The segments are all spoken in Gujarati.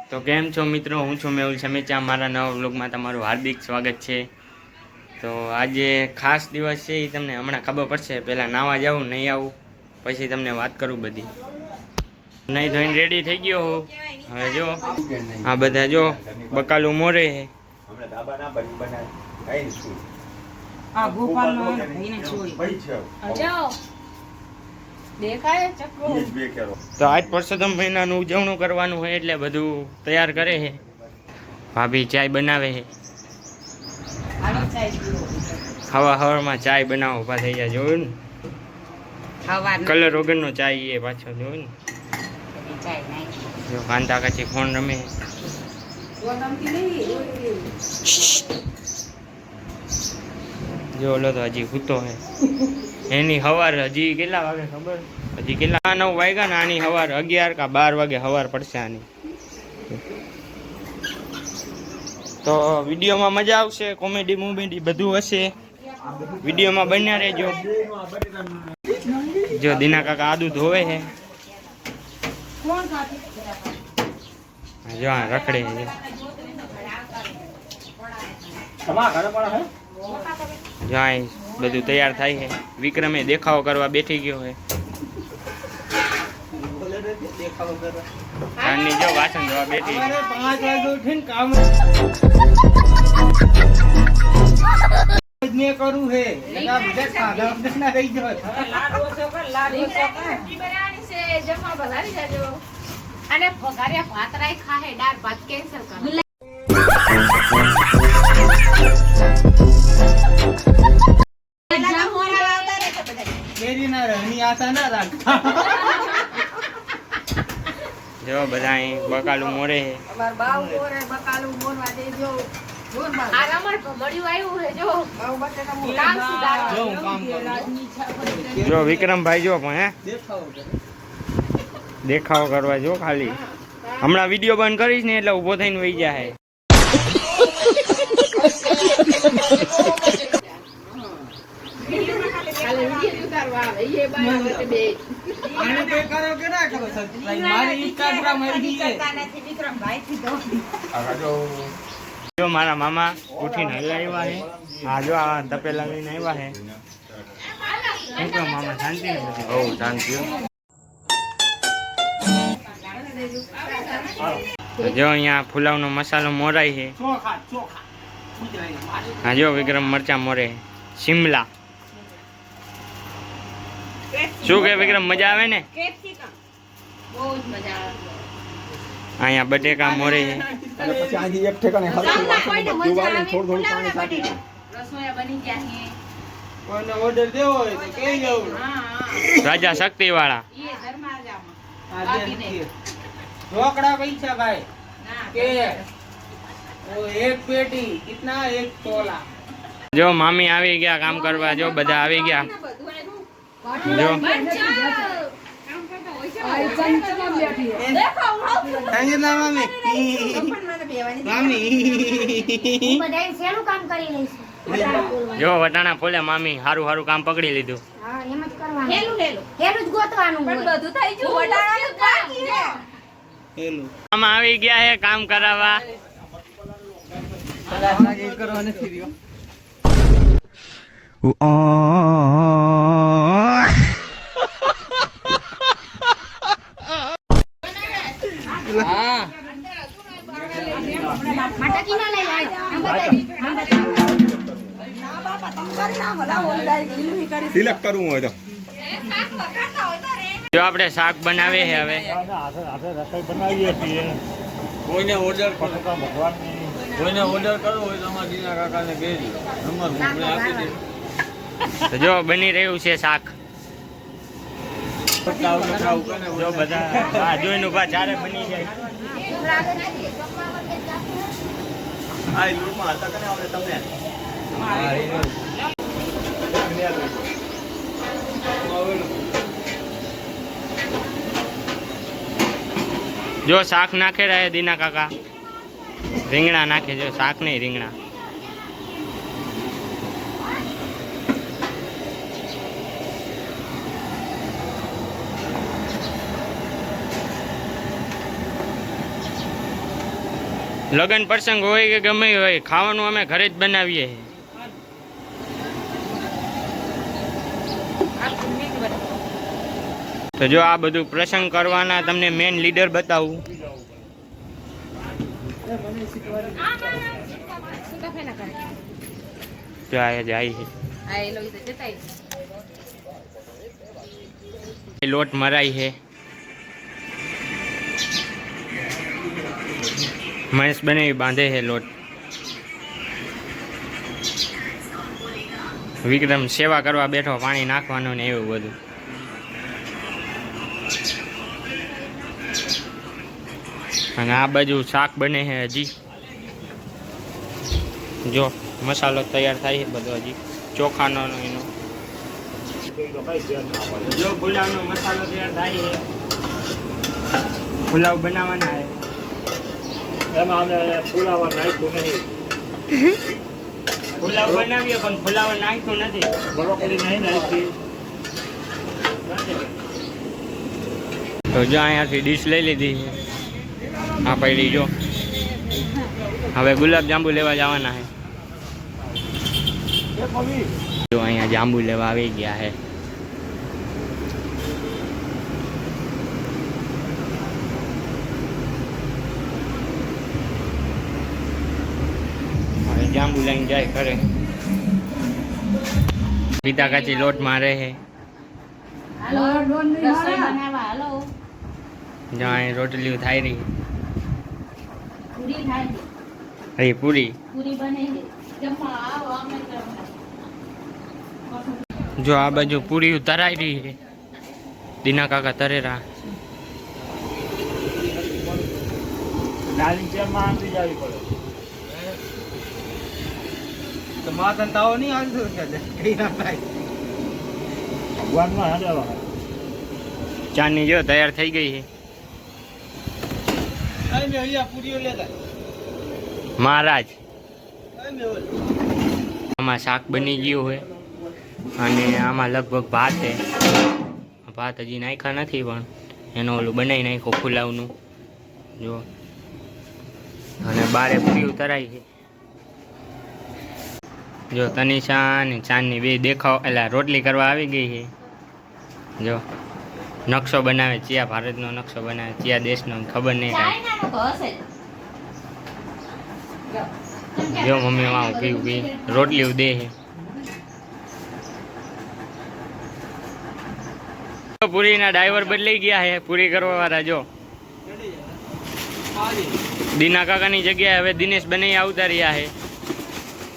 તો કેમ છો મિત્રો, હું છું મેહુલ સમેચા। મારા નવા વ્લોગમાં તમારું હાર્દિક સ્વાગત છે। તો આજે ખાસ દિવસ છે, એ તમને હમણાં ખબર પડશે। પહેલાં નાવા જાઉં, નહીં આવું, પછી તમને વાત કરું બધી। નહીં ધોઈને રેડી થઈ ગયો હું। હવે જો આ બધા જો બકાલું મોરે છે। તો આજ પરસોત્તમ મહિનાનું ઉજવણું કરવાનું હોય એટલે બધું તૈયાર કરે છે। ભાભી ચાય બનાવે છે। હવા હવામાં ચાય બનાવો, ઊભા થઈ જાય, જોયું ને? કલર વગરનો ચાય એ પાછો, જોયું ને? જો કાંતા કાચી ફોન રમે। જો ઓલો તો હજી સૂતો હે, એની હવાર હજી કેટલા વાગે ખબર? હજી કેટલા 9 વાગ્યા ને, આની હવાર 11 કે 12 વાગે હવાર પડશે આની। તો વિડીયોમાં મજા આવશે, કોમેડી મુમેડી બધું હશે, વિડીયોમાં બન્યા રહેજો। જો દીના કાકા આદુ ધોવે છે, જો આ રખડે છે, જો અહીં બધું તૈયાર થાય છે। વિક્રમે દેખાવો કરવા બેઠી ગયો છે। આની જો વાસણ ધોવા બેઠી। 5 વાગે ઉઠીને કામ ને કરું હે, એના બીજા સાધન ના રહી જાય। લાડુ ચોકર ઈ બનાવવાની છે, જમવા બધારી જાજો। અને ભગારિયા ભાત રાઈ ખાહે, દાળ ભાત કેન્સલ કર। કેરી ના રહની આશા ના રાખ। જો બધા અહીં બકાલું મોરે છે। અમાર બાવ મોરે બકાલું મોરવા દેજો। જો વિક્રમભાઈ જો પણ હે દેખાવો કરવા જો ખાલી। હમણાં વિડીયો બંધ કરીશ ને એટલે ઉભો થઈને વહી જાય। જો મારા મામા ઉઠીને હલાવ્યા છે। હા જો આ તપેલા લઈને આવ્યા છે। શું કહો મામા, શાંતિ ને બધી? બહુ શાંતિ। જો અહીંયા ફુલાવનો મસાલો મોરાય છે। હા જો વિક્રમ મરચા મોરે, શિમલા। શું કે વિક્રમ, મજા આવે ને? અહીંયા બટેકા મોરે છે। રાજા શક્તિ વાળા ढोकड़ा पैसा भाई के वो एक पेटी कितना, एक तोला। जो मामी આવી ગયા કામ કરવા, જો બધા આવી ગયા। જો જો વટાણા ફોલે મામી, હારું હારું કામ પકડી લીધું। આમાં આવી ગયા હે કામ કરાવવા। સિલેક્ટ કરવું હોય તો જો આપણે શાક બનાવે છે હવે। બનાવીએ છીએ। કોઈને ઓર્ડર કરવો હોય તો અમારા દીના કાકાને કહેજો, નંબર હું આપી દઈશ। તો જો બની રહ્યું છે શાક। જો બધા જોઈને ઉભા, ચારે બની જાય। આ લૂટમાં હતા કે આપણે તમને જો શાક નાખે રહે દીના કાકા, રીંગણા નાખે। જો શાક નહીં, રીંગણા। લગ્ન પ્રસંગ હોય કે ગમે હોય, ખાવાનું અમે ઘરે જ બનાવીએ. તો જો આ બધું પ્રસંગ કરવાના તમને મેન લીડર બતાવું. લોટ મરાઈ છે. મહેશ બનાવી બાંધે છે લોટ. વિક્રમ સેવા કરવા બેઠો, પાણી નાખવાનું ને એવું બધું. અને આ બાજુ શાક બને છે હજી. જો મસાલો તૈયાર થાય છે બધો હજી ચોખાનો એનો. જો પુલાવનો મસાલો તૈયાર થાય છે. પુલાવ બનાવવાના છે. એમાં અમે પુલાવ નાખ્યું નહીં. પુલાવ બનાવીએ પણ પુલાવ નાખ્યું નથી. બરોબર નહીં નાખી. તો જો અહીંયાથી ડીશ લઈ લીધી છે. આ પડી જો. હવે ગુલાબ જાંબુ લેવા જવાના છે. જો અહીંયા જાંબુ લેવા આવી ગયા છે. જાંબુ લઈને જાય ખરે. પિતા કાચી લોટ મારે છે. જ્યાં રોટલી થાય રહી. અરે પૂરી જો આ બાજુ પૂરી તરાઈ રહી છે. દીના કાકા તરેરા. ચાની જો તૈયાર થઈ ગઈ છે. મહારાજ આમાં શાક બની ગયું હોય અને આમાં લગભગ ભાત છે. ભાત હજી નાખ્યા નથી પણ એનો ઓલું બનાવી નાખ્યું ફુલાવનું જો. અને બારે પૂરી ઉતરાઈ છે. જો તનિષા અને ચાંદની બે દેખાવ એટલે રોટલી કરવા આવી ગઈ છે. જો નકશો બનાવે, ચિયા ભારતનો નકશો બનાવે, ચિયા દેશનો ખબર નહીં કાંઈ. જો મમ્મી માં ઊભી ઊભી રોટલી ઉદે છે. પૂરીના ડ્રાઈવર બદલાઈ ગયા છે. પૂરી કરવા વાળા જો દીના કાકાની જગ્યાએ હવે દિનેશ બનાવી આવતા રહ્યા છે.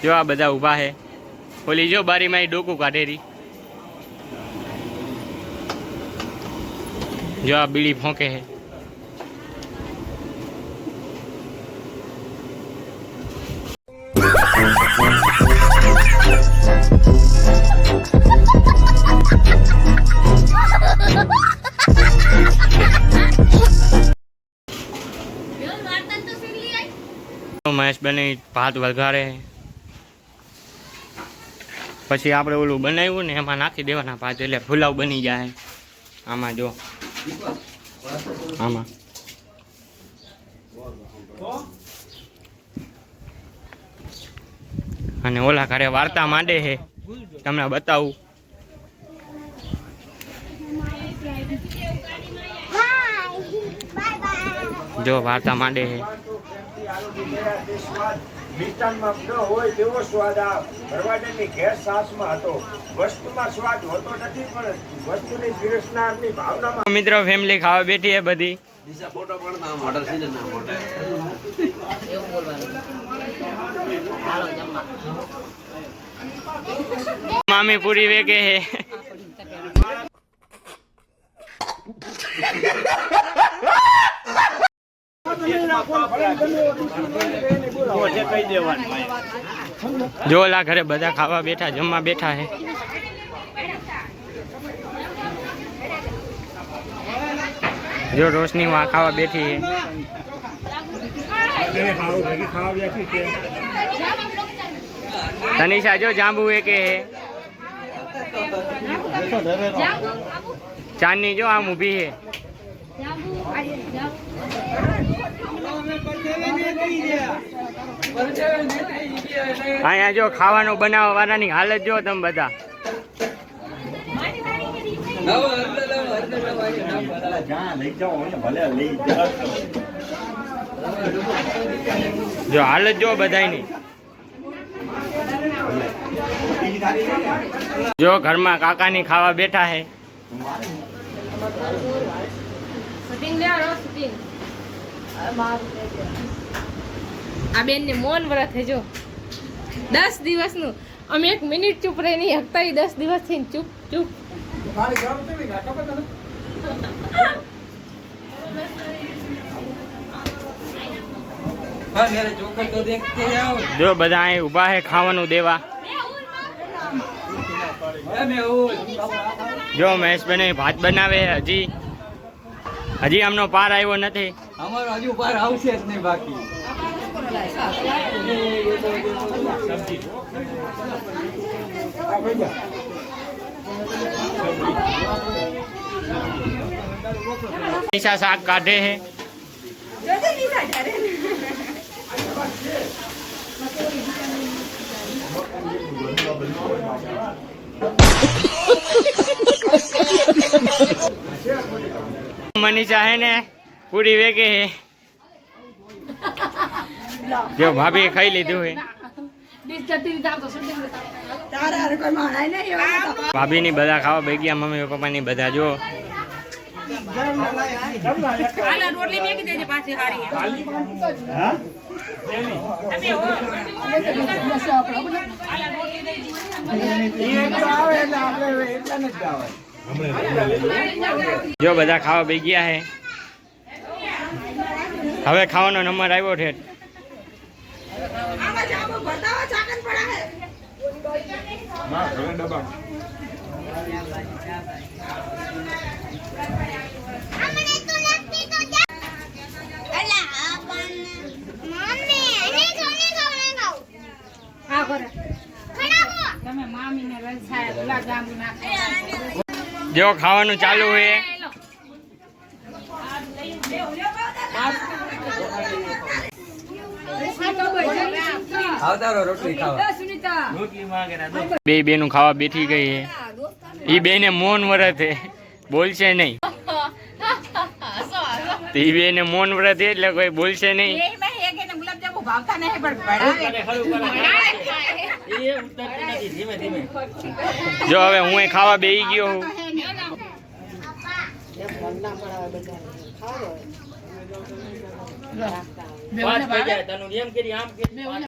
જો આ બધા ઊભા છે. ઓલી જો બારીમાં ડોકું કાઢેરી. જો આ બીડી ફોંકે છે. મહેશ બની ભાત વઘારે. પછી આપણે ઓલું બનાવ્યું ને એમાં નાખી દેવાના ભાત એટલે પુલાવ બની જાય. આમાં જો આમાં અને ઓલા ઘરે વાર્તા માંડે છે. તમને બતાવું. જો વાર્તા માંડે છે. મિષ્ટાનમાં ન હોય તેવો સ્વાદ આ ભરવાડની ઘેર સાસમાં હતો. વસ્તુમાં સ્વાદ હોતો નથી પણ વસ્તુની પીરસનારની ભાવનામાં. મિત્રો ફેમિલી ખાવા બેઠી છે બધી. મામી પૂરી વેગે છે. જો ઓલા ઘરે બધા ખાવા બેઠા, જમવા બેઠા છે. જો રોશની માં ખાવા બેઠી છે. તનિષા જો જાંબુ એકે હે. ચાંદની જો આમ ઊભી છે. અહીંયા જો ખાવાનું બનાવવા વાળાની હાલત જો તમે બધા. જો હાલત જો બધાની. જો ઘરમાં કાકાની ખાવા બેઠા હે. આ બેન ને મૌન વ્રત હે જો 10 દિવસનું. અમે 1 મિનિટ ચૂપ રહી નહીં હકતા. 10 દિવસ થી ચૂપ ચૂપ. જો બધા અહીં ઊભા હે ખાવાનું દેવા. જો મહેશભાઈ ભાત બનાવે હજી આમનો પાર આવ્યો નથી. અમારો હજુ પાર આવશે જ નહીં બાકી. પૈસા શાક કાઢે હે. મનીષા હે ને પૂરી વેગે હે. જો ભાભી ખાઈ લીધું હે. ભાભી ની બધા ખાવા બે ગયા. મમ્મી પપ્પા ની બધા જો. જો બધા ખાવા બે ગયા હે. હવે ખાવાનો નંબર આવ્યો છે. જો ખાવાનું ચાલુ હોય. બે બેનું ખાવા બેઠી ગઈ હે. ઈ બેને મૌન વ્રત હે, બોલશે નહીં. ઈ બેને મૌન વ્રત હે એટલે કોઈ બોલશે નહીં. જો હવે હું ખાવા બેસી ગયો હું.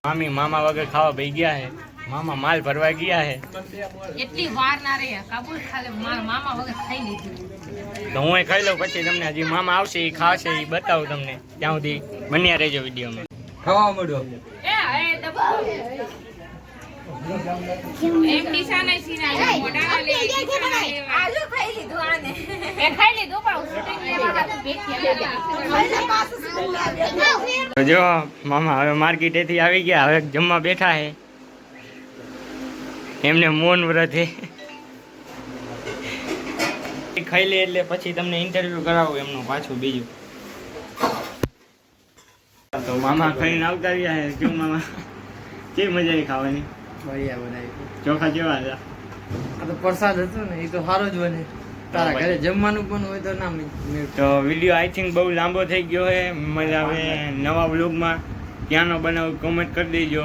મામી મામા વગર ખાવા બેસી ગયા હે. મામા માલ ભરવા ગયા હે. એટલી વાર ના રહે કાબુલ ખાલે મામા વગર ખાઈ લીધું. તો હું ખાઈ લઉં પછી તમને હજી મામા આવશે એ ખાશે એ બતાવું તમને. ત્યાં સુધી બન્યા રહેજો વિડીયોમાં. ખાવા મળ્યો. એક નિશાને સીના મોઢાના લે આલુ ખાઈ લીધું આને મે ખાઈ લીધું પણ શૂટિંગ લેવા ખાતું બેઠી. તો જો મામા હવે માર્કેટેથી આવી ગયા. હવે જમવા બેઠા હે. એમને મૌન વ્રત હે. ખાઈ લે એટલે પછી તમને ઇન્ટરવ્યુ કરાવું એમનું પાછું બીજું. તો મામા ખાઈને આવતા રહ્યા હે. કેવું મામા કેવી મજા આવી ખાવાની? બઢિયા બનાવી. ચોખા કેવા હતા? આ તો પ્રસાદ હતો ને એ તો સારો જ બને. તારા ઘરે જમવાનું પણ હોય તો ના મેળ. તો વિડીયો આઈ થિંક બહુ લાંબો થઈ ગયો છે. મજા આવે નવા વ્લોગમાં ક્યાંનો બનાવું કોમેન્ટ કરી દેજો.